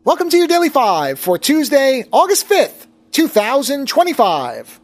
Welcome to your Daily 5 for Tuesday, August 5th, 2025.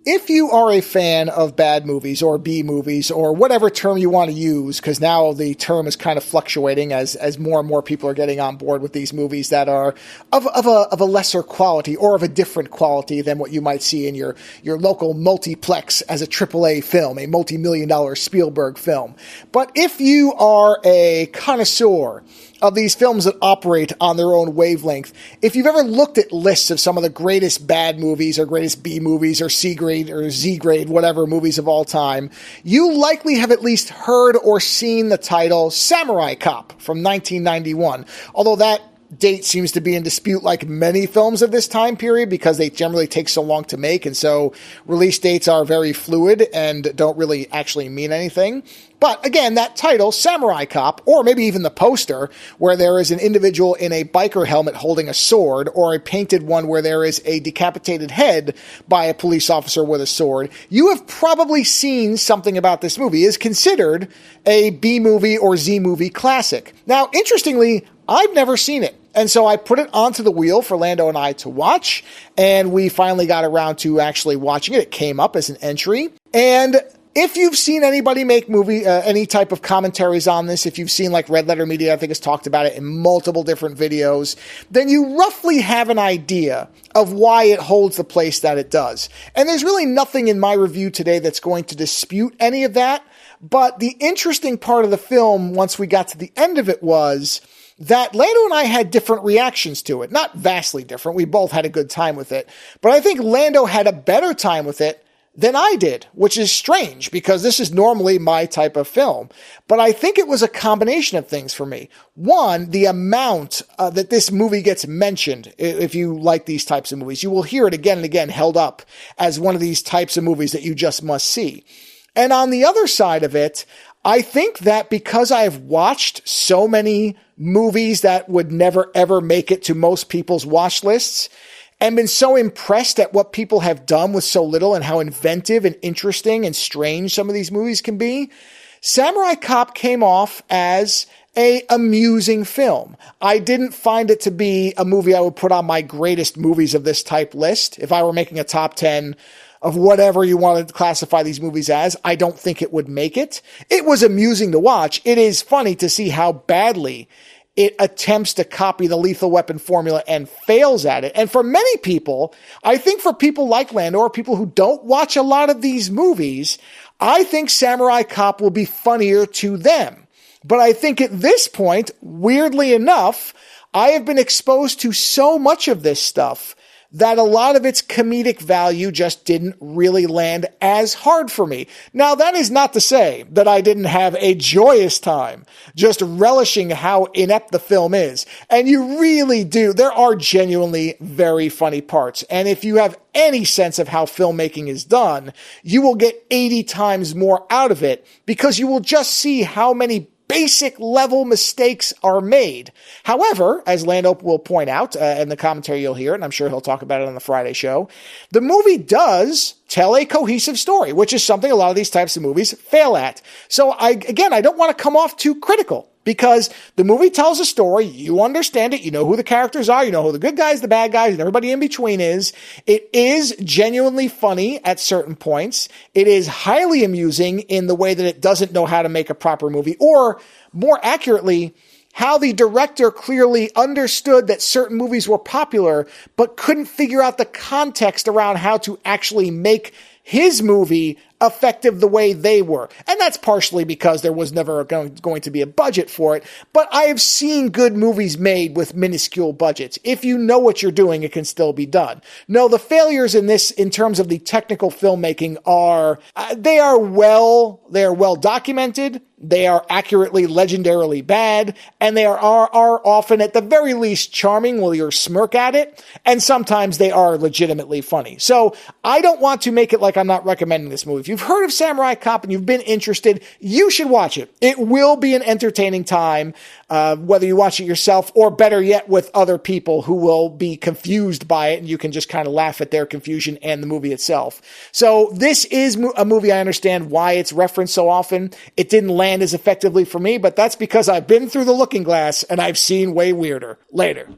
If you are a fan of bad movies or B movies or whatever term you want to use, because now the term is kind of fluctuating as more and more people are getting on board with these movies that are of a lesser quality or of a different quality than what you might see in your local multiplex as a AAA film, a multi-million-dollar Spielberg film. But if you are a connoisseur of these films that operate on their own wavelength, if you've ever looked at lists of some of the greatest bad movies or greatest B movies or C grade or Z grade, whatever movies of all time, you likely have at least heard or seen the title Samurai Cop from 1991. Although that date seems to be in dispute like many films of this time period because they generally take so long to make, and so release dates are very fluid and don't really actually mean anything. But again, that title, Samurai Cop, or maybe even the poster, where there is an individual in a biker helmet holding a sword, or a painted one where there is a decapitated head by a police officer with a sword, you have probably seen something about this movie. It is considered a B movie or Z movie classic. Now, interestingly, I've never seen it. And so I put it onto the wheel for Lando and I to watch, and we finally got around to actually watching it. It came up as an entry. And if you've seen anybody make any type of commentaries on this, if you've seen like Red Letter Media, I think has talked about it in multiple different videos, then you roughly have an idea of why it holds the place that it does. And there's really nothing in my review today that's going to dispute any of that. But the interesting part of the film, once we got to the end of it, was that Lando and I had different reactions to it. Not vastly different. We both had a good time with it. But I think Lando had a better time with it than I did, which is strange because this is normally my type of film. But I think it was a combination of things for me. One, the amount that this movie gets mentioned, if you like these types of movies. You will hear it again and again held up as one of these types of movies that you just must see. And on the other side of it, I think that because I've watched so many movies that would never ever make it to most people's watch lists and been so impressed at what people have done with so little and how inventive and interesting and strange some of these movies can be, Samurai Cop came off as a amusing film. I didn't find it to be a movie I would put on my greatest movies of this type list. If I were making a top 10 of whatever you wanted to classify these movies as, I don't think it would make it. It was amusing to watch. It is funny to see how badly it attempts to copy the Lethal Weapon formula and fails at it. And for many people, I think for people like Lando or people who don't watch a lot of these movies, I think Samurai Cop will be funnier to them. But I think at this point, weirdly enough, I have been exposed to so much of this stuff that a lot of its comedic value just didn't really land as hard for me. Now, that is not to say that I didn't have a joyous time just relishing how inept the film is. And you really do. There are genuinely very funny parts. And if you have any sense of how filmmaking is done, you will get 80 times more out of it because you will just see how many basic level mistakes are made. However, as Lando will point out in the commentary you'll hear, and I'm sure he'll talk about it on the Friday show, the movie does tell a cohesive story, which is something a lot of these types of movies fail at. So I don't want to come off too critical because the movie tells a story. You understand it. You know who the characters are. You know who the good guys, the bad guys, and everybody in between is. It is genuinely funny at certain points. It is highly amusing in the way that it doesn't know how to make a proper movie, or more accurately, how the director clearly understood that certain movies were popular, but couldn't figure out the context around how to actually make his movie effective the way they were. And that's partially because there was never going to be a budget for it. But I have seen good movies made with minuscule budgets. If you know what you're doing, it can still be done. No, the failures in this, in terms of the technical filmmaking, are well documented. They are accurately, legendarily bad, and they are often, at the very least, charming while you smirk at it, and sometimes they are legitimately funny. So I don't want to make it like I'm not recommending this movie. If you've heard of Samurai Cop and you've been interested, you should watch it. It will be an entertaining time, whether you watch it yourself or better yet with other people who will be confused by it, and you can just kind of laugh at their confusion and the movie itself. So this is a movie I understand why it's referenced so often. It didn't land as effectively for me, but that's because I've been through the looking glass and I've seen way weirder. Later.